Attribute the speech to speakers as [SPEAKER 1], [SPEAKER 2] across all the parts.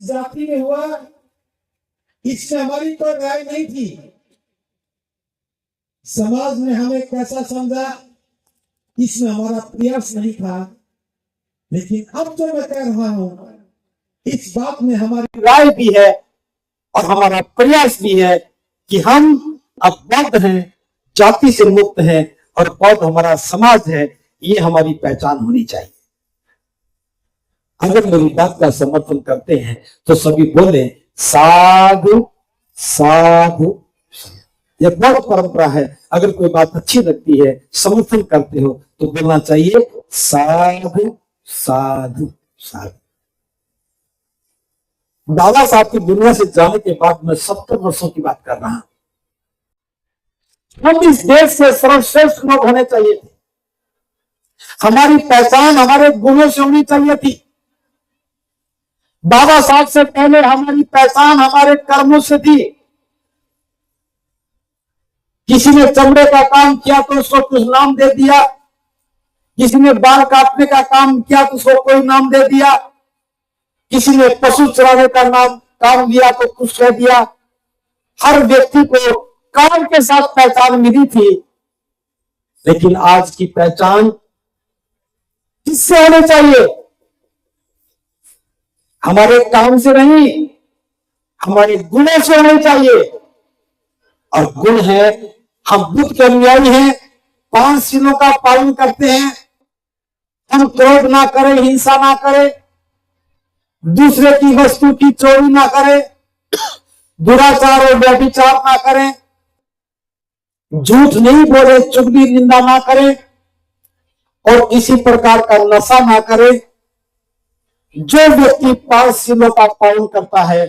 [SPEAKER 1] जाति में हुआ, इसमें हमारी तो राय नहीं थी। समाज ने हमें कैसा समझा, इसमें हमारा प्रयास नहीं था। लेकिन अब जो मैं कह रहा हूं, इस बात में हमारी राय भी है और हमारा प्रयास भी है कि हम अब बौद्ध हैं, जाति से मुक्त हैं और बौद्ध हमारा समाज है। ये हमारी पहचान होनी चाहिए। अगर मेरी बात का समर्थन करते हैं तो सभी बोले साधु साधु। यह बहुत परंपरा है। अगर कोई बात अच्छी लगती है, समर्थन करते हो, तो बोलना चाहिए साधु साधु साधु। बाबा साहब की दुनिया से जाने के बाद मैं 70 वर्षों की बात कर रहा हूं। हम इस देश के सर्वश्रेष्ठ लोग होने चाहिए थे। हमारी पहचान हमारे गुणों से होनी चाहिए थी। बाबा साहब से पहले हमारी पहचान हमारे कर्मों से थी। किसी ने चमड़े का काम किया तो उसको कुछ नाम दे दिया, किसी ने बाल काटने का काम किया तो उसको कोई नाम दे दिया, किसी ने पशु चराने का काम लिया तो कुछ कह दिया। हर व्यक्ति को काम के साथ पहचान मिली थी। लेकिन आज की पहचान किससे होनी चाहिए? हमारे काम से नहीं, हमारे गुणों से होने चाहिए। और गुण है, हम बुद्ध के अनुयायी हैं, 5 शीलों का पालन करते हैं। हम क्रोध ना करें, हिंसा ना करें, दूसरे की वस्तु की चोरी ना करें, दुराचार और व्यभिचार ना करें, झूठ नहीं बोले, चुगली निंदा ना करें और किसी प्रकार का नशा ना करें। जो व्यक्ति 5 शीलों का पालन करता है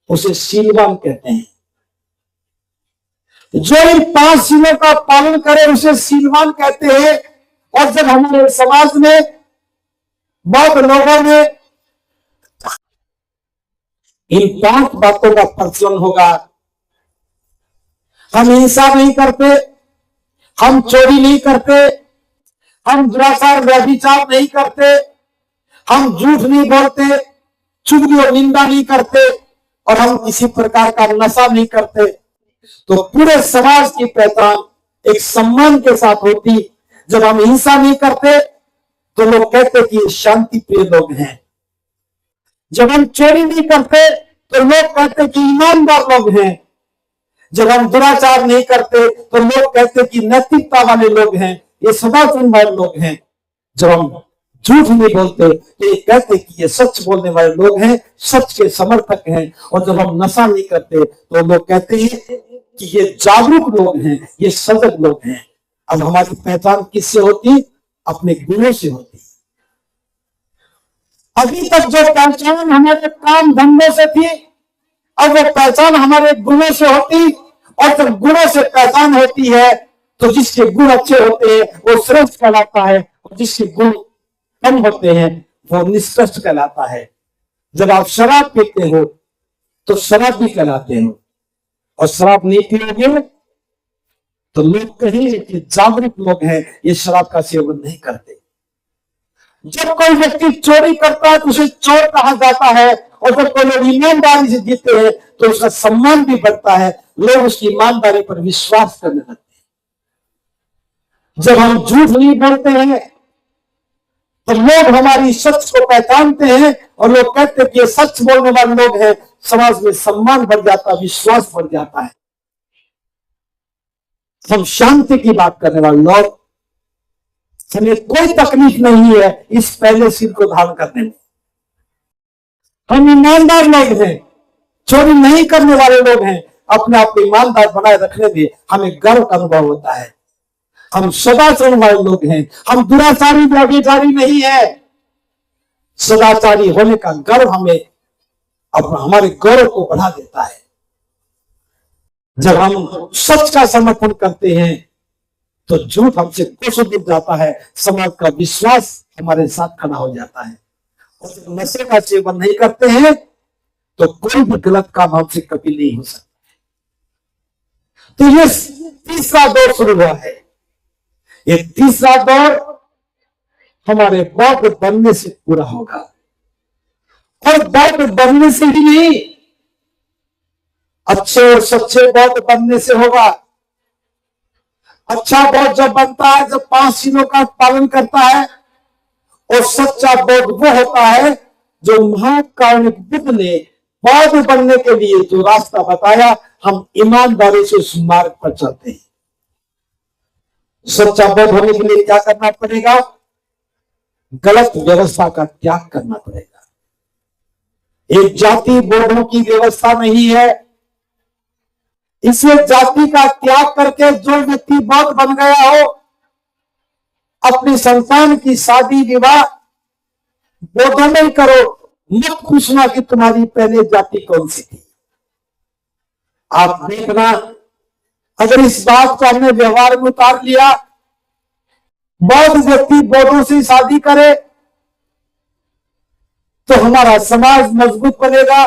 [SPEAKER 1] उसे शीलवान कहते हैं। जो इन 5 शीलों का पालन करे उसे शीलवान कहते हैं। और जब हमारे समाज में बहुत लोगों ने इन 5 बातों का प्रचलन होगा, हम हिंसा नहीं करते, हम चोरी नहीं करते, हम दुराचार व्यभिचार नहीं करते, हम झूठ नहीं बोलते, चुगली और निंदा नहीं करते और हम किसी प्रकार का नशा नहीं करते, तो पूरे समाज की पहचान एक सम्मान के साथ होती। जब हम हिंसा नहीं करते तो लोग कहते कि ये शांति प्रिय लोग हैं। जब हम चोरी नहीं करते तो लोग कहते कि ईमानदार लोग हैं। जब हम दुराचार नहीं करते तो लोग कहते कि नैतिकता वाले लोग हैं, ये सदाचार वाले लोग हैं। जब हम झूठ नहीं बोलते तो ये कहते कि ये सच बोलने वाले लोग हैं, सच के समर्थक हैं। और जब हम नशा नहीं करते तो लोग कहते हैं कि ये जागरूक लोग हैं, ये सजग लोग हैं। अब हमारी पहचान किससे होती? अपने गुणों से होती। अभी तक जो पहचान हमारे काम धंधों से थी, अब वो पहचान हमारे गुणों से होती। और जब गुणों से पहचान होती है तो जिसके गुण अच्छे होते हैं वो श्रेष्ठ कहलाता है, और जिसके गुण कम होते हैं वो निष्कृष्ट कहलाता है। जब आप शराब पीते हो तो शराबी कहलाते हो, और शराब नहीं पियोगे तो लोग कहेंगे कि जागरूक लोग हैं, ये शराब का सेवन नहीं करते। जब कोई व्यक्ति चोरी करता है तो उसे चोर कहा जाता है, और जब कोई लोग ईमानदारी से जीते हैं तो उसका सम्मान भी बढ़ता है। लोग उसकी ईमानदारी पर विश्वास करने लगते हैं। जब हम झूठ नहीं बोलते हैं तो लोग हमारी सच को पहचानते हैं और लोग कहते हैं कि ये सच बोलने वाले लोग हैं। समाज में सम्मान बढ़ जाता है, विश्वास बढ़ जाता है। हम शांति की बात करने वाले लोग, हमें कोई तकलीफ नहीं है इस पहले शील को धारण करने में। हम ईमानदार लोग हैं, चोरी नहीं करने वाले लोग हैं। अपने आप को ईमानदार बनाए रखने में हमें गर्व का अनुभव होता है। हम सदाचारी वाले लोग हैं, हम दुराचारी व्यभिचारी नहीं है। सदाचारी होने का गर्व हमें हमारे गौरव को बढ़ा देता है। जब हम सच का समर्थन करते हैं तो झूठ हमसे कोसों दूर जाता है, समाज का विश्वास हमारे साथ खड़ा हो जाता है। और जब नशे का सेवन नहीं करते हैं तो कोई भी गलत काम हमसे कभी नहीं हो सकता। तो ये तीसरा दौर शुरू हुआ है। ये तीसरा दौर हमारे बौद्ध बनने से पूरा होगा। और बौद्ध बनने से ही नहीं, अच्छे और सच्चे बौद्ध बनने से होगा। अच्छा बौद्ध जब बनता है जब 5 चीजों का पालन करता है, और सच्चा बौद्ध वो होता है जो महाकारुणिक बुद्ध ने बौद्ध बनने के लिए जो रास्ता बताया, हम ईमानदारी से उस मार्ग पर चलते हैं। सच्चा बौद्ध होने के लिए क्या करना पड़ेगा? गलत व्यवस्था का त्याग करना पड़ेगा। एक जाति बौद्धों की व्यवस्था नहीं है, इसलिए जाति का त्याग करके जो व्यक्ति बौद्ध बन गया हो, अपनी संतान की शादी विवाह बौद्धों में ही करो, मत पूछना कि तुम्हारी पहले जाति कौन सी थी। आप देखना, अगर इस बात को हमने व्यवहार में उतार लिया, बौद्ध व्यक्ति बौद्धों से शादी करे, तो हमारा समाज मजबूत बनेगा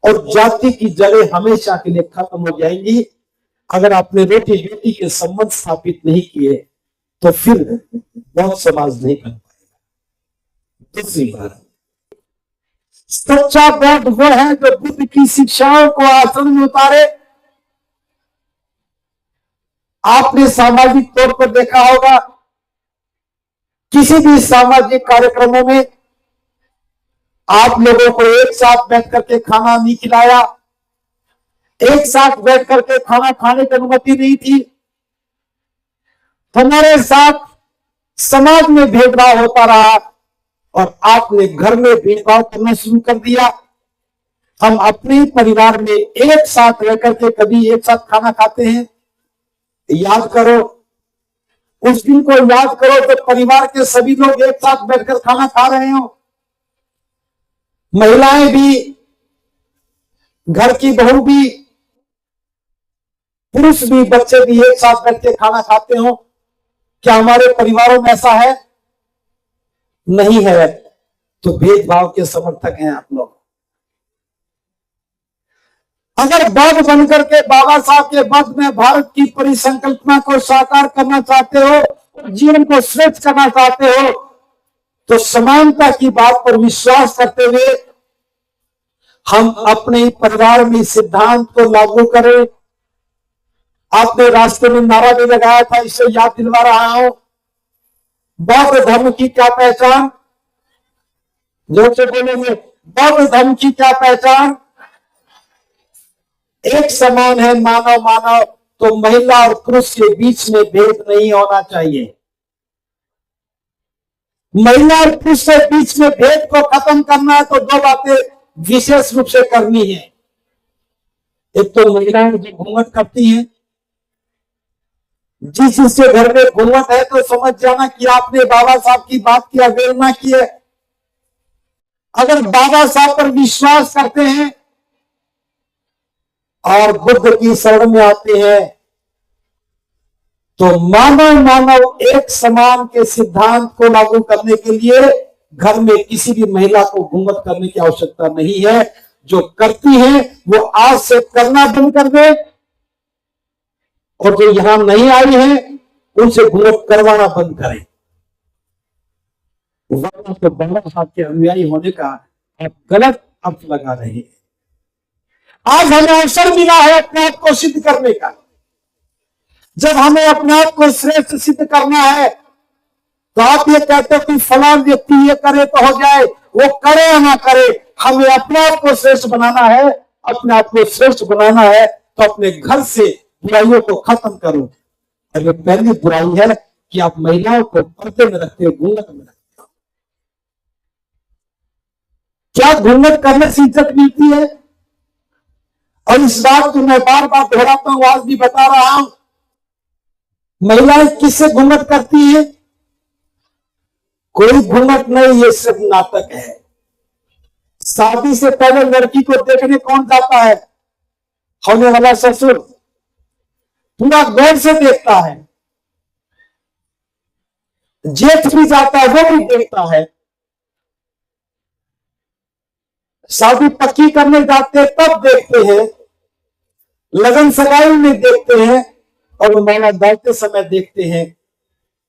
[SPEAKER 1] और जाति की जड़ें हमेशा के लिए खत्म हो जाएंगी। अगर आपने रोटी बेटी के संबंध स्थापित नहीं किए तो फिर बौद्ध समाज नहीं बन पाएगा। दूसरी बात, सच्चा बौद्ध वो है जो बुद्ध की शिक्षाओं को आचरण में उतारे। आपने सामाजिक तौर पर देखा होगा, किसी भी सामाजिक कार्यक्रमों में आप लोगों को एक साथ बैठ करके खाना नहीं खिलाया, एक साथ बैठ करके खाना खाने की अनुमति नहीं थी। हमारे साथ समाज में भेदभाव होता रहा और आपने घर में भेदभाव करना शुरू कर दिया। हम अपने परिवार में एक साथ रह करके कभी एक साथ खाना खाते हैं? याद करो, उस दिन को याद करो तो परिवार के सभी लोग एक साथ बैठकर खाना खा रहे हो। महिलाएं भी, घर की बहू भी, पुरुष भी, बच्चे भी एक साथ बैठ के खाना खाते हो। क्या हमारे परिवारों में ऐसा है? नहीं है। तो भेदभाव के समर्थक हैं आप लोग। अगर बौद्ध बनकर के बाबा साहब के वक्त में भारत की परिसंकल्पना को साकार करना चाहते हो, जीवन को श्रेष्ठ करना चाहते हो, तो समानता की बात पर विश्वास करते हुए हम अपने परिवार में सिद्धांत को लागू करें। आपने रास्ते में नारा भी लगाया था, इसे याद दिलवा रहा हूं। बौद्ध धर्म की क्या पहचान? जोर से बोलेंगे, बौद्ध धर्म की क्या पहचान? एक समान है मानव मानव, तो महिला और पुरुष के बीच में भेद नहीं होना चाहिए। महिला और पुरुष के बीच में भेद को खत्म करना है तो दो बातें विशेष रूप से करनी है। एक तो महिलाएं जो घूंघट करती हैं, जिस जिसके घर में घूंघट है तो समझ जाना कि आपने बाबा साहब की बात की अवहेलना की है। अगर बाबा साहब पर विश्वास करते हैं और बुद्ध की शरण में आते हैं तो मानव मानव एक समान के सिद्धांत को लागू करने के लिए घर में किसी भी महिला को घूंघट करने की आवश्यकता नहीं है। जो करती है वो आज से करना बंद कर दे, और जो यहां नहीं आई है उनसे घूंघट करवाना बंद करें। वरना तो बाबा साहब के अनुयायी होने का आप गलत अर्थ लगा रहे हैं। आज हमें अवसर मिला है अपने आप को सिद्ध करने का। जब हमें अपने आप को श्रेष्ठ सिद्ध करना है तो आप ये कहते हो कि फलान व्यक्ति ये करे तो हो जाए, वो करे या ना करे, हमें अपने आप को श्रेष्ठ बनाना है। अपने आप को श्रेष्ठ बनाना है तो अपने घर से बुराइयों को खत्म करो। और ये पहली बुराई है कि आप महिलाओं को पर्दे में रखते हो, घूंघट में रखते हो। क्या घूंघट करने से इज्जत मिलती है? और इस बात को मैं बार बार दोहराता हूं, आज भी बता रहा हूं, महिलाएं किससे घूंघट करती है? कोई घूंघट नहीं, ये सिर्फ नाटक है। शादी से पहले लड़की को देखने कौन जाता है? होने वाला ससुर पूरा गौर से देखता है, जेठ भी जाता है वो भी देखता है। शादी पक्की करने जाते हैं तब देखते हैं, लगन सगाई में देखते हैं, और माला डालते समय देखते हैं।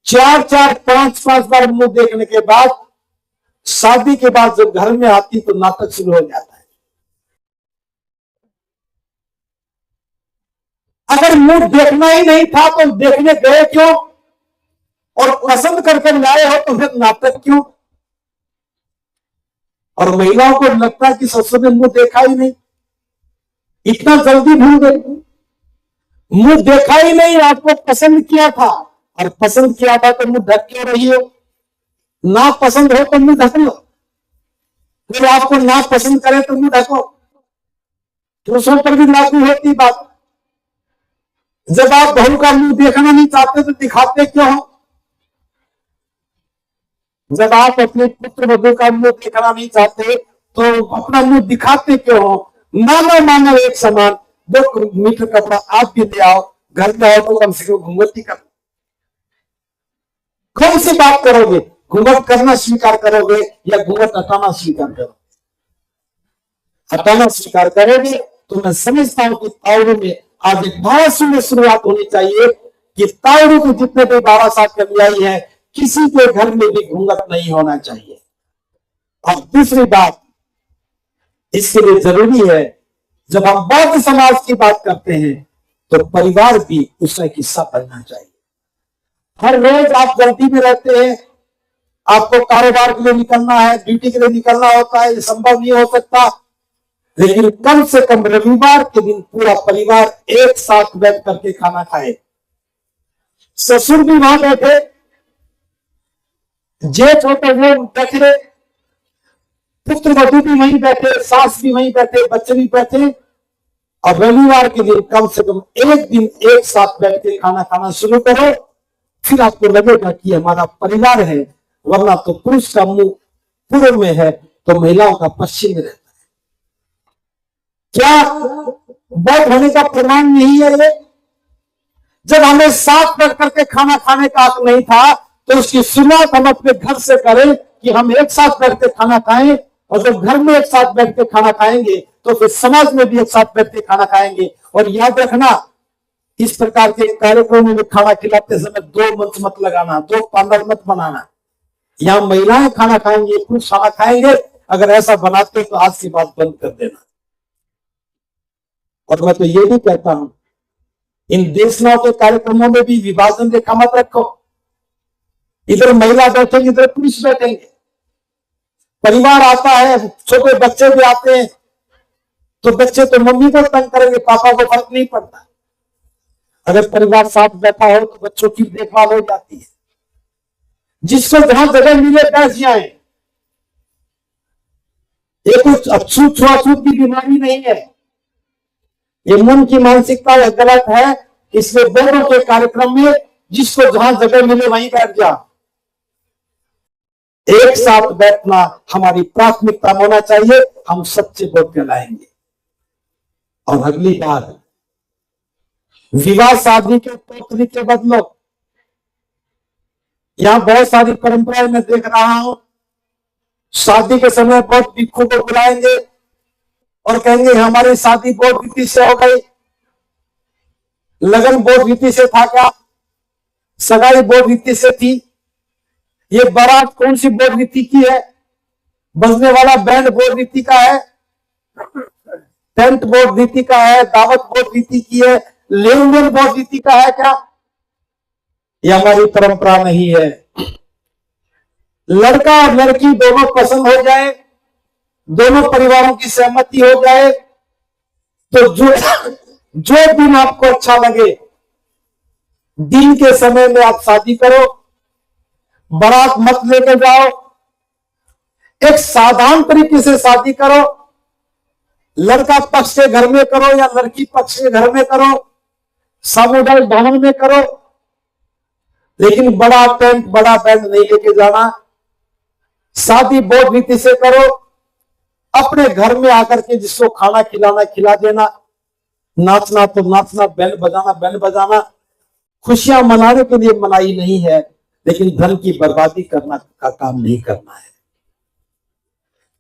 [SPEAKER 1] 4-4, 5-5 बार मुंह देखने के बाद शादी के बाद जब घर में आती तो नाटक शुरू हो जाता है। अगर मुंह देखना ही नहीं था तो देखने गए क्यों, और पसंद करके लाए हो तो फिर नाटक क्यों। और महिलाओं को लगता है कि ससुर ने मुंह देखा ही नहीं, इतना जल्दी भूल गए। मुंह देखा ही नहीं, आपको पसंद किया था, और पसंद किया था तो मुंह ढक क्यों रही हो। ना पसंद हो तो मुंह ढक लो, फिर आपको ना पसंद करे तो मुंह ढको। पुरुषों पर भी लागू होती बात। जब आप बहू का मुंह देखना नहीं चाहते तो दिखाते क्यों हो। जब आप अपने पुत्र वधू का मुंह देखना नहीं चाहते तो अपना मुंह दिखाते क्यों हो। मानो मानो एक समान, 2 मीटर कपड़ा आप भी ले आओ, घर में आओ तो कम से कम घूंघट ही कर। कौन सी बात करोगे, घूंघट करना स्वीकार करोगे या घूंघट हटाना स्वीकार करोगे। हटाना स्वीकार करोगे तो मैं समझता हूं कि तावड़ू में आज एक बहुत सुंदर शुरुआत होनी चाहिए कि तावड़ू के जितने भी 12 साल के अनुयायी है, किसी के घर में भी घूंघट नहीं होना चाहिए। और दूसरी बात इसके लिए जरूरी है, जब हम बौद्ध समाज की बात करते हैं तो परिवार भी उसका एक हिस्सा बनना चाहिए। हर रोज आप जल्दी में रहते हैं, आपको कारोबार के लिए निकलना है, ड्यूटी के लिए निकलना होता है, ये संभव नहीं हो सकता, लेकिन कम से कम रविवार के दिन पूरा परिवार एक साथ बैठ करके खाना खाए। ससुर भी वहां बैठे, जेठ होते हुए बैठे, पुत्र वधू भी वहीं बैठे, सास भी वहीं बैठे, बच्चे भी बैठे, और रविवार के दिन कम से कम एक दिन एक साथ बैठ के खाना खाना शुरू करो। फिर आपको लगेगा कि हमारा परिवार है, वरना तो पुरुष का मुंह पूर्व में है तो महिलाओं का पश्चिम में रहता है। क्या बौद्ध होने का प्रमाण नहीं है ये। जब हमें साथ बैठ करके खाना खाने का हक नहीं था तो उसकी शुरुआत हम अपने घर से करें कि हम एक साथ बैठ के खाना खाएं, और जब घर में एक साथ बैठ के खाना खाएंगे तो फिर समाज में भी एक साथ बैठ के खाना खाएंगे। और याद रखना, इस प्रकार के कार्यक्रमों में खाना खिलाते समय 2 मंच मत लगाना, 2 पार्लर मत बनाना। यहां महिलाएं खाना खाएंगे, पुरुष खाना खाएंगे, अगर ऐसा बनाते तो आज की बात बंद कर देना। और मैं तो ये भी कहता हूं, इन देशनाओं के कार्यक्रमों में भी विभाजन रेखा मत रखो, इधर महिला बैठेंगे इधर पुरुष बैठेंगे। परिवार आता है, छोटे बच्चे भी आते हैं, तो बच्चे तो मम्मी को तंग करेंगे, पापा को फर्क नहीं पड़ता। अगर परिवार साथ बैठा हो तो बच्चों की देखभाल हो जाती है। जिसको जहां जगह मिले बैठ जाए। ये कुछ अछूत छुआछूत की बीमारी नहीं है, ये मन की मानसिकता गलत है। इसलिए दोनों के कार्यक्रम में जिसको जहां जगह मिले वहीं बैठ जा। एक साथ बैठना हमारी प्राथमिकता होना चाहिए, हम सच्चे बौद्ध कहलाएंगे। और अगली बात, विवाह शादी के तौर तरीके बदलो। यहां बहुत सारी परंपराएं मैं देख रहा हूं, शादी के समय बहुत भिक्षु को बुलाएंगे और कहेंगे हमारी शादी बहुत रीति से हो गई। लगन बहुत रीति से था क्या, सगाई बहुत रीति से थी, ये बारात कौन सी बहुत रीति की है, बजने वाला बैंड बहुत रीति का है, टेंट बहुत रीति का है, दावत बहुत रीति की है, लेन देन बहुत रीति का है क्या। ये हमारी परंपरा नहीं है। लड़का और लड़की दोनों पसंद हो जाए, दोनों परिवारों की सहमति हो जाए तो जो दिन आपको अच्छा लगे दिन के समय में आप शादी करो, बारात मत लेकर जाओ, एक साधारण तरीके से शादी करो। लड़का पक्ष के घर में करो या लड़की पक्ष के घर में करो, सामुदायिक भवन में करो, लेकिन बड़ा टेंट बड़ा बैंड नहीं लेके जाना। शादी बहुत रीति से करो, अपने घर में आकर के जिसको खाना खिलाना खिला देना, नाचना तो नाचना, बैंड बजाना। खुशियां मनाने के लिए मनाई नहीं है, लेकिन धन की बर्बादी करना का काम नहीं करना है।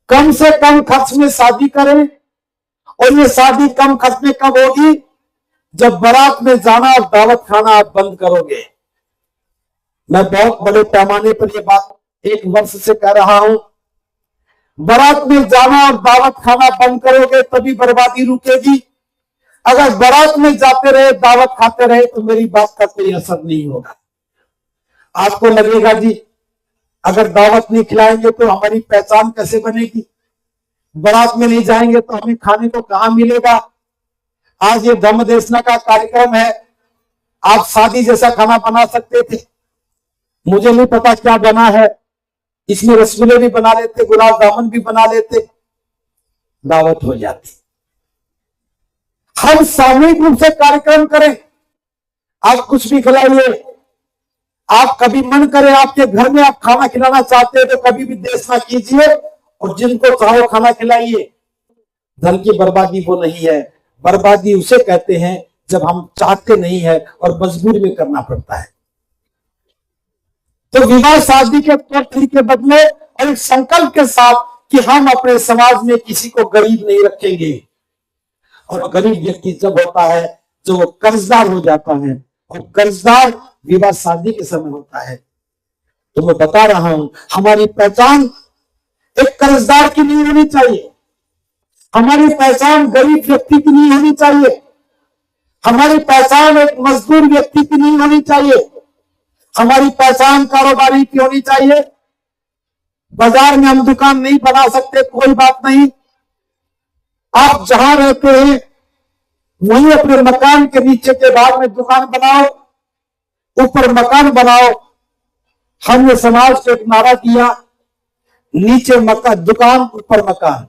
[SPEAKER 1] कम से कम खर्च में शादी करें, और ये शादी कम खर्च में कब होगी, जब बारात में जाना और दावत खाना आप बंद करोगे। मैं बहुत बड़े पैमाने पर ये बात 1 वर्ष से कह रहा हूं, बारात में जाना और दावत खाना बंद करोगे तभी बर्बादी रुकेगी। अगर बारात में जाते रहे, दावत खाते रहे, तो मेरी बात का कोई असर नहीं होगा। आपको लगेगा जी अगर दावत नहीं खिलाएंगे तो हमारी पहचान कैसे बनेगी, बारात में नहीं जाएंगे तो हमें खाने को कहां मिलेगा। आज ये धम्म देशना का कार्यक्रम है, आप शादी जैसा खाना बना सकते थे, मुझे नहीं पता क्या बना है, इसमें रसगुल्ले भी बना लेते, गुलाब जामुन भी बना लेते, दावत हो जाती। हम सामूहिक रूप से कार्यक्रम करें, आप कुछ भी खिलाइए। आप कभी मन करे आपके घर में आप खाना खिलाना चाहते हैं तो कभी भी देशना कीजिए और जिनको चाहो खाना खिलाइए। धन की बर्बादी वो नहीं है, बर्बादी उसे कहते हैं जब हम चाहते नहीं है और मजबूरी में करना पड़ता है। तो विवाह शादी के तौर तरीके बदले और एक संकल्प के साथ कि हम अपने समाज में किसी को गरीब नहीं रखेंगे। और गरीब व्यक्ति जब होता है जो वो कर्जदार हो जाता है, और कर्जदार विवाह शादी के समय होता है। तो मैं बता रहा हूं हमारी पहचान एक कर्जदार की नहीं होनी चाहिए, हमारी पहचान गरीब व्यक्ति की नहीं होनी चाहिए, हमारी पहचान एक मजदूर व्यक्ति की नहीं होनी चाहिए, हमारी पहचान कारोबारी की होनी चाहिए। बाजार में हम दुकान नहीं बना सकते, कोई बात नहीं, आप जहां रहते हैं वहीं अपने मकान के नीचे के भाग में दुकान बनाओ, ऊपर मकान बनाओ। हमने समाज को एक नारा दिया, नीचे मकान दुकान ऊपर मकान,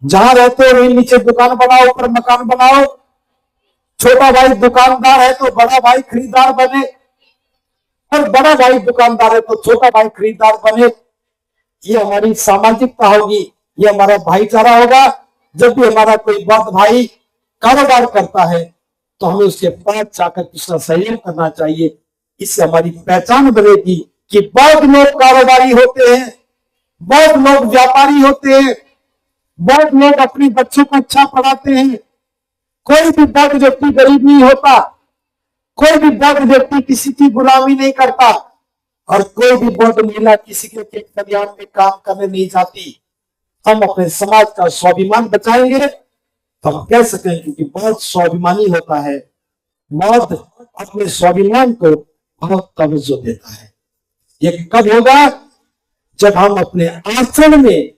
[SPEAKER 1] जहां रहते हो वहीं नीचे दुकान बनाओ, ऊपर मकान बनाओ। छोटा भाई दुकानदार है तो बड़ा भाई खरीदार बने, और बड़ा भाई दुकानदार है तो छोटा भाई खरीदार बने। ये हमारी सामाजिकता होगी, ये हमारा भाईचारा होगा। जब भी हमारा कोई बौद्ध भाई कारोबार करता है तो हमें उसके पास जाकर उसका सहयोग करना चाहिए। इससे हमारी पहचान बनेगी कि बौद्ध लोग कारोबारी होते हैं, बौद्ध लोग व्यापारी होते हैं, बौद्ध लोग अपने बच्चों को अच्छा पढ़ाते हैं। कोई भी बौद्ध व्यक्ति गरीब नहीं होता, कोई भी बौद्ध व्यक्ति किसी की गुलामी नहीं करता, और कोई भी बौद्ध महिला किसी के कल्याण में काम करने नहीं जाती। हम अपने समाज का स्वाभिमान बचाएंगे तो हम कह सकें कि बहुत स्वाभिमानी होता है। बौद्ध अपने स्वाभिमान को बहुत तवज्जो देता है। ये कब होगा? जब हम अपने आचरण में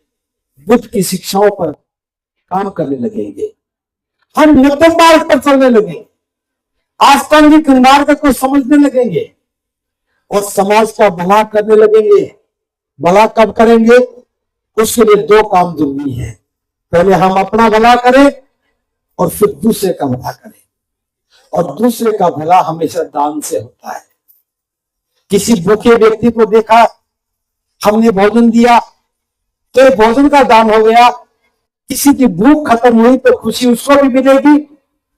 [SPEAKER 1] बुद्ध की शिक्षाओं पर काम करने लगेंगे, हम मध्यम मार्ग पर चलने लगेंगे, आस्थांगिक मार्ग को समझने लगेंगे और समाज का भला करने लगेंगे। भला कब करेंगे? उसके लिए दो काम जरूरी है, पहले हम अपना भला करें और फिर दूसरे का भला करें। और दूसरे का भला हमेशा दान से होता है। किसी भूखे व्यक्ति को देखा, हमने भोजन दिया तो भोजन का दान हो गया। किसी की भूख खत्म हुई तो खुशी उसको भी मिलेगी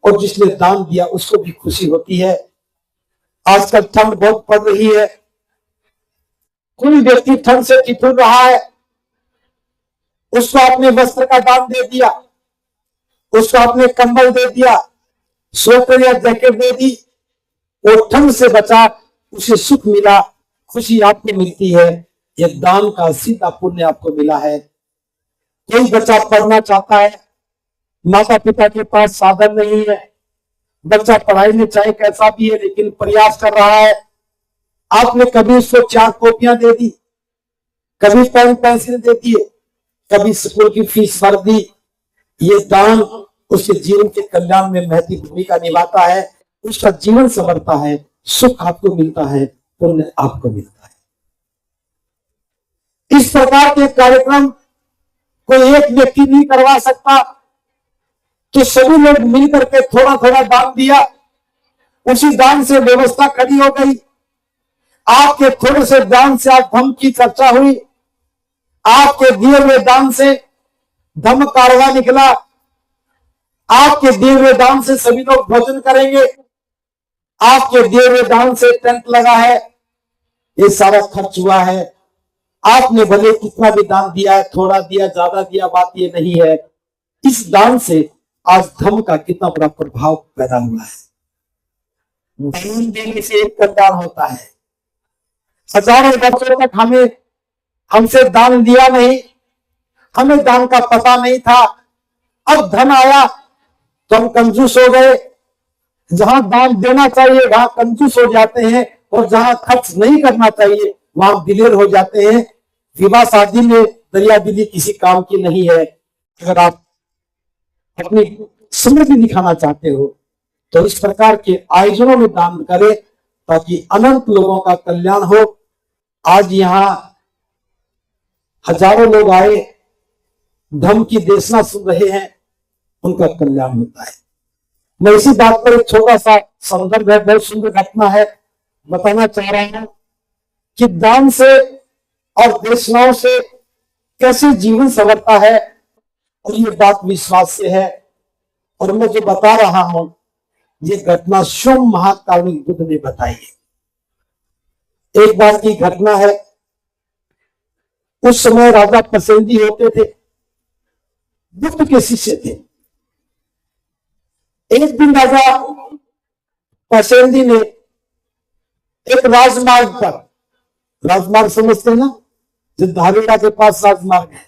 [SPEAKER 1] और जिसने दान दिया उसको भी खुशी होती है। आजकल ठंड बहुत पड़ रही है, कोई व्यक्ति ठंड से ठिठुर रहा है, उसको अपने वस्त्र का दान दे दिया, उसको अपने कंबल दे दिया, स्वेटर या जैकेट दे दी, वो ठंड से बचा, उसे सुख मिला, खुशी आपको मिलती है। यह दान का सीधा पुण्य आपको मिला है। कोई बच्चा पढ़ना चाहता है, माता पिता के पास साधन नहीं है, बच्चा पढ़ाई में चाहे कैसा भी है लेकिन प्रयास कर रहा है, आपने कभी उसको 4 कॉपियां दे दी, कभी पेन पेंसिल दे दिए, कभी स्कूल की फीस भर दी। ये दान उसके जीवन के कल्याण में महत्वपूर्ण भूमिका निभाता है, उसका जीवन संवरता है, सुख आपको मिलता है, पुण्य आपको मिलता है। इस प्रकार के कार्यक्रम कोई एक व्यक्ति नहीं करवा सकता, तो सभी लोग मिलकर के थोड़ा थोड़ा दान दिया, उसी दान से व्यवस्था खड़ी हो गई। आपके थोड़े से दान से आज धम्म की चर्चा हुई, आपके दिए हुए दान से धम्म कारवा निकला, आपके दिए हुए दान से सभी लोग भोजन करेंगे, आपके दिए हुए दान से टेंट लगा है, ये सारा खर्च हुआ है। आपने भले कितना भी दान दिया है, थोड़ा दिया ज्यादा दिया, बात ये नहीं है। इस दान से आज धम्म का कितना बड़ा प्रभाव पैदा हुआ है। दान देने से एक कल्याण होता है। हजारों बच्चों तक हमसे दान दिया नहीं, हमें दान का पता नहीं था। अब धन आया तो हम कंजूस हो गए। जहां दान देना चाहिए वहां कंजूस हो जाते हैं, और जहां खर्च नहीं करना चाहिए वहां दिलेर हो जाते हैं। विवाह शादी में दरिया दिली किसी काम की नहीं है। अगर आप अपनी समृद्धि दिखाना चाहते हो तो इस प्रकार के आयोजनों में दान करें ताकि अनंत लोगों का कल्याण हो। आज यहाँ हजारों लोग आए, धर्म की देशना सुन रहे हैं, उनका कल्याण होता है। मैं इसी बात पर एक छोटा सा संदर्भ है, बहुत सुंदर घटना है, बताना चाह रहा हूं कि दान से और देशनाओं से कैसे जीवन संवरता है, और ये बात विश्वास से है। और मैं जो बता रहा हूं ये घटना स्वयं महाकारुणिक बुद्ध ने बताई है। एक बार की घटना है, उस समय राजा प्रसेनजी होते थे, बुद्ध के शिष्य थे। एक दिन राजा प्रसेनजी ने एक राजमार्ग पर, राजमार्ग समझते हैं ना, जो धारिका के पास राजमार्ग है,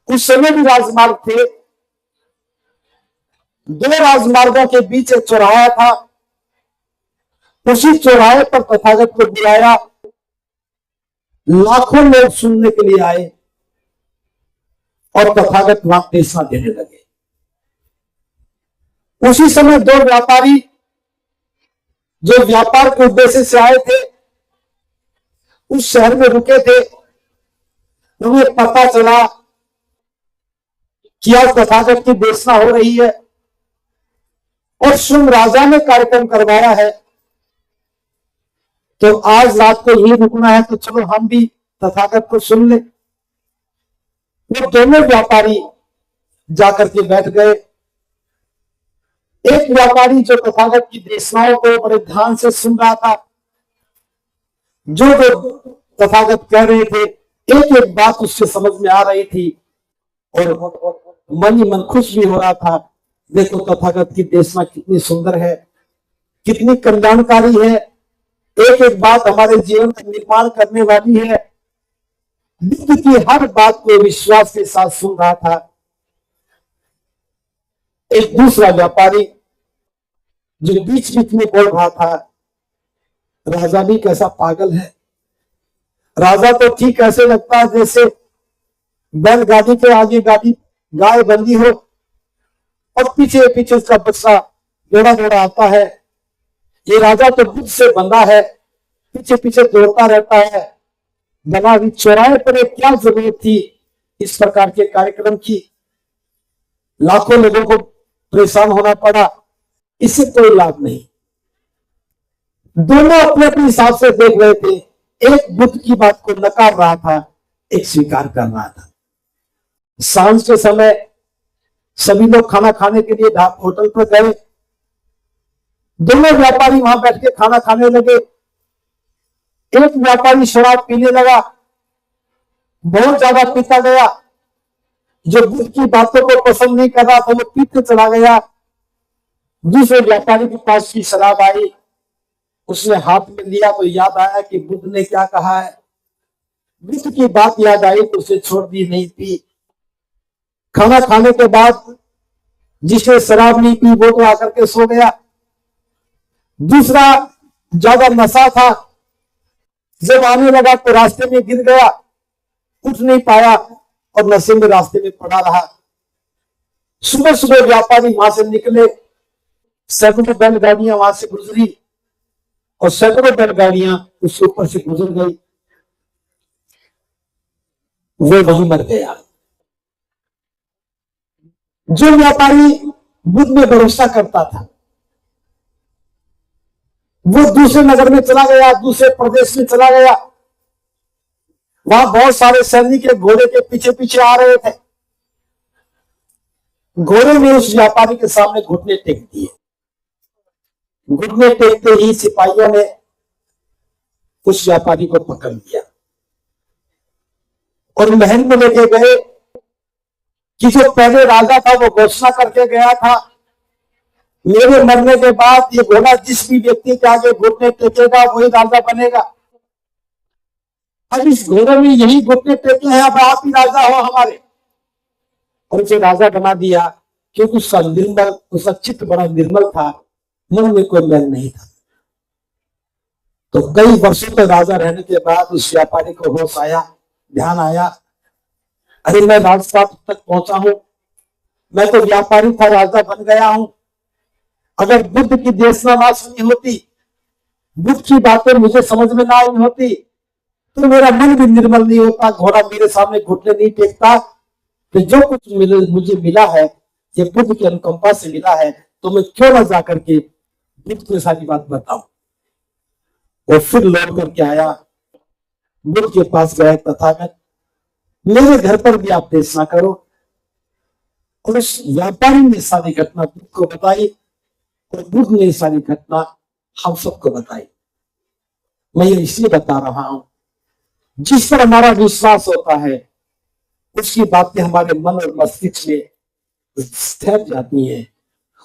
[SPEAKER 1] उस समय भी राजमार्ग थे। दो राजमार्गों के बीच एक चौराहा था। उसी चौराहे पर तथागत को बुलाया। लाखों लोग सुनने के लिए आए और तथागत वहां देशना देने लगे। उसी समय दो व्यापारी जो व्यापार के उद्देश्य से आए थे उस शहर में रुके थे। उन्हें पता चला कि आज तथागत की देशना हो रही है और स्वयं राजा ने कार्यक्रम करवाया है, तो आज रात को ही रुकना है, तो चलो हम भी तथागत को सुन ले। वो दोनों व्यापारी जाकर के बैठ गए। एक व्यापारी जो तथागत की देशनाओं को बड़े ध्यान से सुन रहा था, जो तथागत कह रहे थे, एक एक बात उससे समझ में आ रही थी और मन ही मन खुश भी हो रहा था। देखो तथागत की देशना कितनी सुंदर है, कितनी कल्याणकारी है, एक एक बात हमारे जीवन का निर्माण करने वाली है। बुद्ध की हर बात को विश्वास के साथ सुन रहा था। एक दूसरा व्यापारी जो बीच बीच में बोल रहा था, राजा भी कैसा पागल है। राजा तो ठीक ऐसे लगता है जैसे बैलगाड़ी के आगे गाड़ी गाय बंधी हो और पीछे पीछे उसका बच्चा दौड़ा दौड़ा आता है। ये राजा तो बुद्ध से बंधा है, पीछे पीछे दौड़ता रहता है। बना भी चौराहे पर एक क्या जरूरत थी इस प्रकार के कार्यक्रम की। लाखों लोगों को परेशान होना पड़ा, इससे कोई लाभ नहीं। दोनों अपने अपने हिसाब से देख रहे थे। एक बुद्ध की बात को नकार रहा था, एक स्वीकार कर रहा था। सांझ के समय सभी लोग खाना खाने के लिए होटल पर गए। दोनों व्यापारी वहां बैठ के खाना खाने लगे। एक व्यापारी शराब पीने लगा, बहुत ज्यादा पीता गया। जो बुद्ध की बातों को पसंद नहीं कर रहा था वो पीते चला गया। दूसरे व्यापारी के पास की शराब आई, उसने हाथ में लिया तो याद आया कि बुद्ध ने क्या कहा है। बुद्ध की बात याद आई तो उसे छोड़ दी, नहीं पी। खाना खाने के बाद जिसने शराब नहीं पी वो तो आकर के सो गया। दूसरा ज्यादा नशा था, जब आने लगा तो रास्ते में गिर गया, उठ नहीं पाया और नशे में रास्ते में पड़ा रहा। सुबह सुबह व्यापारी वहां से निकले, सैकड़ों बैलगाड़ियां वहां से गुजरी और सैकड़ों बैलगाड़ियां उसके ऊपर से गुजर गई। वो वहीं मर गया। जो व्यापारी बुद्ध में भरोसा करता था वो दूसरे नगर में चला गया, दूसरे प्रदेश में चला गया। वहां बहुत सारे सैनिक घोड़े के पीछे पीछे आ रहे थे। घोड़े ने उस व्यापारी के सामने घुटने टेक दिए। घुटने टेकते ही सिपाहियों ने उस व्यापारी को पकड़ लिया और महल में लेके गए कि जो पहले राजा था वो घोषणा करके गया था, मेरे मरने के बाद ये घोड़ा जिस भी व्यक्ति के आगे घुटने टेकेगा वही राजा बनेगा। अब इस घोड़े में यही घुटने टेके हैं, अब आप ही राजा हो हमारे। और उसे राजा बना दिया क्योंकि उसका चित्त बड़ा निर्मल था, मन में कोई मैल नहीं था। तो कई वर्षों तक राजा रहने के बाद उस व्यापारी को होश आया, ध्यान आया, अरे मैं राजपाट तक पहुंचा हूं, मैं तो व्यापारी था, राजा बन गया हूं। अगर बुद्ध की देशना ना सुनी होती, बुद्ध की बातें मुझे समझ में ना आई होती, तो मेरा मन भी निर्मल नहीं होता, घोड़ा मेरे सामने घुटने नहीं टेकता। तो जो कुछ मुझे मिला है ये बुद्ध की अनुकंपा से मिला है, तो मैं क्यों ना जाकर के बुद्ध को सारी बात बताऊं। और फिर लौट करके आया, बुद्ध के पास गया, तथागत मेरे घर पर भी आप देशना करो। और उस व्यापारी ने सारी घटना बुद्ध को बताई और बुद्ध ने सारी घटना हम सबको बताई। मैं ये इसलिए बता रहा हूं, जिस पर हमारा विश्वास होता है उसकी बातें हमारे मन और मस्तिष्क में ठहर जाती हैं,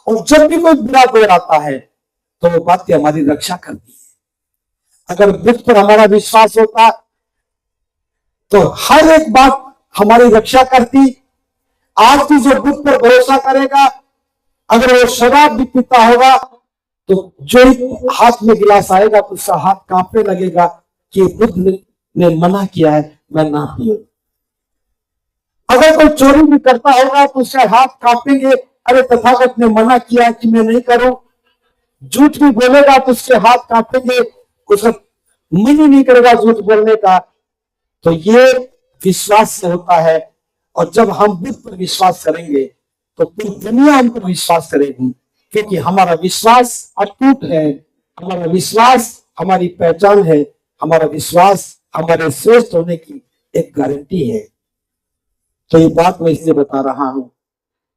[SPEAKER 1] और जब भी कोई बुरा दौर आता है तो वो बातें हमारी रक्षा करती है। अगर बुद्ध पर हमारा विश्वास होता तो हर एक बात हमारी रक्षा करती। आज भी जो बुद्ध पर भरोसा करेगा, अगर वो शराब भी पीता होगा तो जो हाथ में गिलास आएगा तो उसका हाथ कांपने लगेगा कि बुद्ध ने मना किया है मैं ना पीऊं। अगर कोई चोरी भी करता होगा तो उसके हाथ कांपेंगे, अरे तथागत ने मना किया कि मैं नहीं करूं। झूठ भी बोलेगा तो उसके हाथ कांपेंगे, उसका मन ही नहीं करेगा झूठ बोलने का। तो ये विश्वास से होता है, और जब हम बुद्ध पर विश्वास करेंगे तो पूरी दुनिया हम पर विश्वास करेगी, क्योंकि हमारा विश्वास अटूट है, हमारा विश्वास हमारी पहचान है, हमारा विश्वास हमारे श्रेष्ठ होने की एक गारंटी है। तो ये बात मैं इसलिए बता रहा हूं,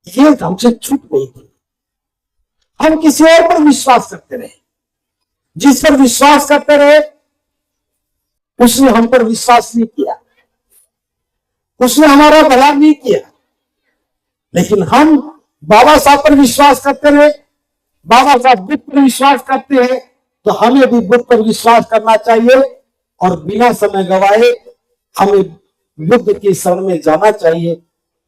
[SPEAKER 1] ये हमसे छूट गई थी। हम किसी और पर विश्वास करते रहे, जिस पर विश्वास करते रहे उसने हम पर विश्वास नहीं किया, उसने हमारा भला नहीं किया। लेकिन हम बाबा साहब पर विश्वास करते रहे, बाबा साहब बुद्ध पर विश्वास करते हैं, तो हमें भी बुद्ध पर विश्वास करना चाहिए और बिना समय गवाए हमें बुद्ध की शरण में जाना चाहिए।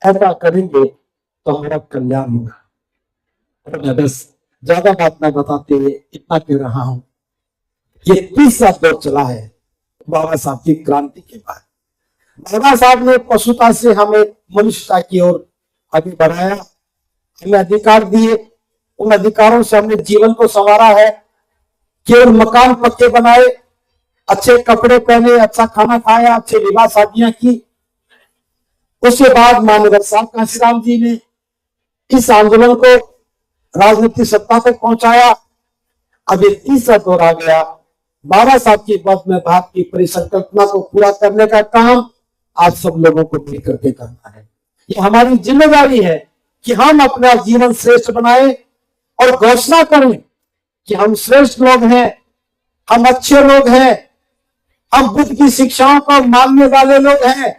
[SPEAKER 1] ऐसा करेंगे तो हमारा कल्याण होगा। मैं बस ज्यादा बात न बताते हुए इतना कह रहा हूं, ये तीसरा दौर चला है बाबा साहब की क्रांति के बाद। बाबा साहब ने पशुता से हमें मनुष्यता की ओर आगे बढ़ाया, हमें अधिकार दिए, उन अधिकारों से हमने जीवन को संवारा है। केवल मकान पक्के बनाए, अच्छे कपड़े पहने, अच्छा खाना खाया, अच्छे लिबास शादियां की। उसके बाद मानव साहब कांशीराम जी ने इस आंदोलन को राजनीतिक सत्ता तक पहुंचाया। अब ये तीसरा दौर आ गया, बाबा साहब की बात में भारत की परिसंकल्पना को पूरा करने का काम आज सब लोगों को मिल करके करना है। ये हमारी जिम्मेदारी है कि हम अपना जीवन श्रेष्ठ बनाए और घोषणा करें कि हम श्रेष्ठ लोग हैं, हम अच्छे लोग हैं, हम बुद्ध की शिक्षाओं को मानने वाले लोग हैं,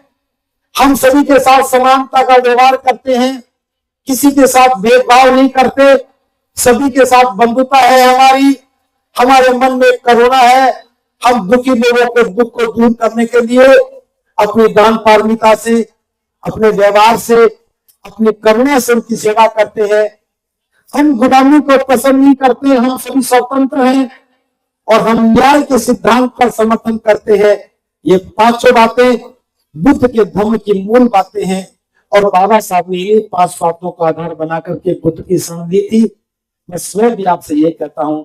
[SPEAKER 1] हम सभी के साथ समानता का व्यवहार करते हैं, किसी के साथ भेदभाव नहीं करते, सभी के साथ बंधुता है हमारी, हमारे मन में करुणा है। हम दुखी लोगों के दुख को दूर करने के लिए अपनी दान पारमिता से, अपने व्यवहार से, अपनी करुणा से उनकी सेवा करते हैं। हम गुलामी को पसंद नहीं करते, हम सभी स्वतंत्र हैं और हम न्याय के सिद्धांत पर समर्थन करते हैं। ये पांचों बातें बुद्ध के धर्म की मूल बातें हैं और बाबा साहब ने ये 5 बातों का आधार बना करके बुद्ध की शरण ली थी। मैं स्वयं भी आपसे ये कहता हूं,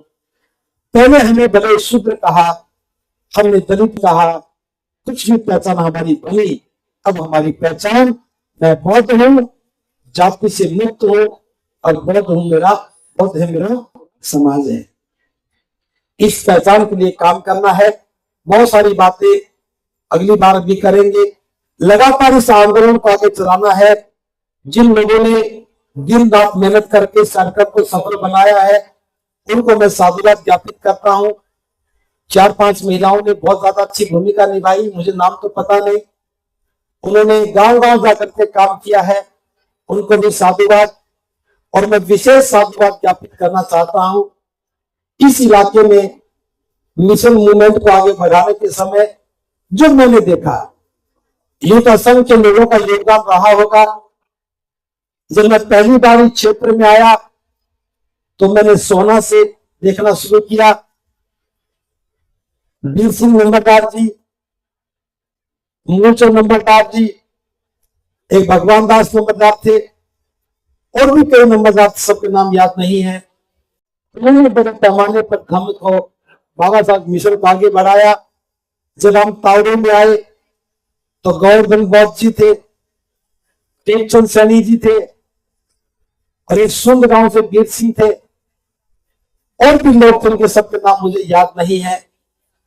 [SPEAKER 1] पहले हमें भले शूद्र कहा, हमने दलित कहा, कुछ भी पहचान हमारी भली, अब हमारी पहचान मैं बौद्ध हूं, जाति से मुक्त हूं और बौद्ध हूं, बौद्ध है मेरा समाज है। इस पहचान के लिए काम करना है। बहुत सारी बातें अगली बार भी करेंगे। लगातार इस आंदोलन को आगे चलाना है। जिन लोगों ने दिन रात मेहनत करके इस कार्यक्रम को सफल बनाया है उनको मैं साधुवाद ज्ञापित करता हूं। 4-5 महिलाओं ने बहुत ज्यादा अच्छी भूमिका निभाई, मुझे नाम तो पता नहीं, उन्होंने गांव-गांव जाकर के काम किया है, उनको भी साधुवाद। और मैं विशेष साधुवाद ज्ञापित करना चाहता हूं, इस इलाके में मिशन मूवमेंट को आगे बढ़ाने के समय जो मैंने देखा, ये तो असंख्य लोगों का योगदान रहा होगा। जब मैं पहली बार इस क्षेत्र में आया तो मैंने सोना से देखना शुरू किया। वीर सिंह नंबरदार जी, मूलचंद नंबरदार जी, एक भगवान दास नंबरदार थे, और भी कई नंबरदार, सबके नाम याद नहीं है। उन्होंने बड़े पैमाने पर धम्म को बाबा साहब मिशन को आगे बढ़ाया। जब हम तावड़े में आए तो गोवर्धन बौद्ध जी थे, टेकचंद सैनी जी थे, और एक सुंद गांव से वीर सिंह थे, और भी लोग थे, उनके सबके नाम मुझे याद नहीं है।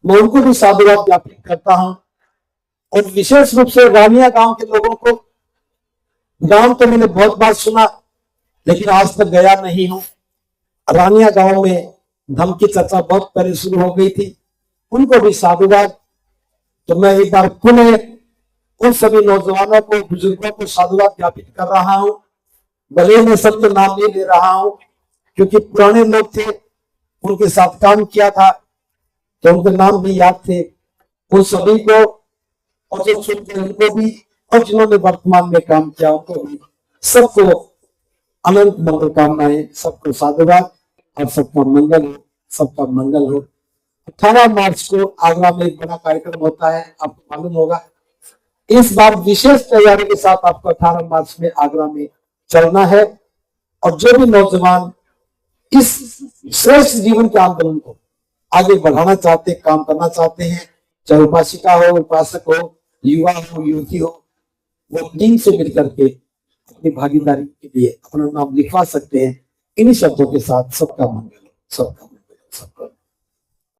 [SPEAKER 1] मैं उनको भी साधुवाद ज्ञापित करता हूं। और विशेष रूप से रानिया गांव के लोगों को, गांव तो मैंने बहुत बार सुना लेकिन आज तक गया नहीं हूं। रानिया गांव में धम्म की चर्चा बहुत पहले शुरू हो गई थी, उनको भी साधुवाद। तो मैं एक बार पुनः उन सभी नौजवानों को, बुजुर्गों को साधुवाद ज्ञापित कर रहा हूं। भले मैं सबके नाम नहीं ले रहा हूं क्योंकि पुराने लोग थे, उनके साथ काम किया था तो उनके नाम भी याद थे। उन सभी को, और जो सुनते उनको भी, और जिन्होंने वर्तमान में काम किया उनको भी, सबको अनंत मंगल कामनाएं, सबको साधुवाद, और सबका मंगल हो, सबका मंगल हो। 18 मार्च को आगरा में एक बड़ा कार्यक्रम होता है, आपको मालूम होगा। इस बार विशेष तैयारी के साथ आपको 18 मार्च में आगरा में चलना है। और जो भी नौजवान इस श्रेष्ठ जीवन के आंदोलन को आगे बढ़ाना चाहते, काम करना चाहते हैं, चाहे उपासिका हो, उपासक हो, युवा हो, युवती हो, वो टीम से मिलकर के अपनी भागीदारी के लिए अपना नाम लिखवा सकते हैं। इन्हीं शब्दों के साथ सबका मंगल, सबका मंगल, सबका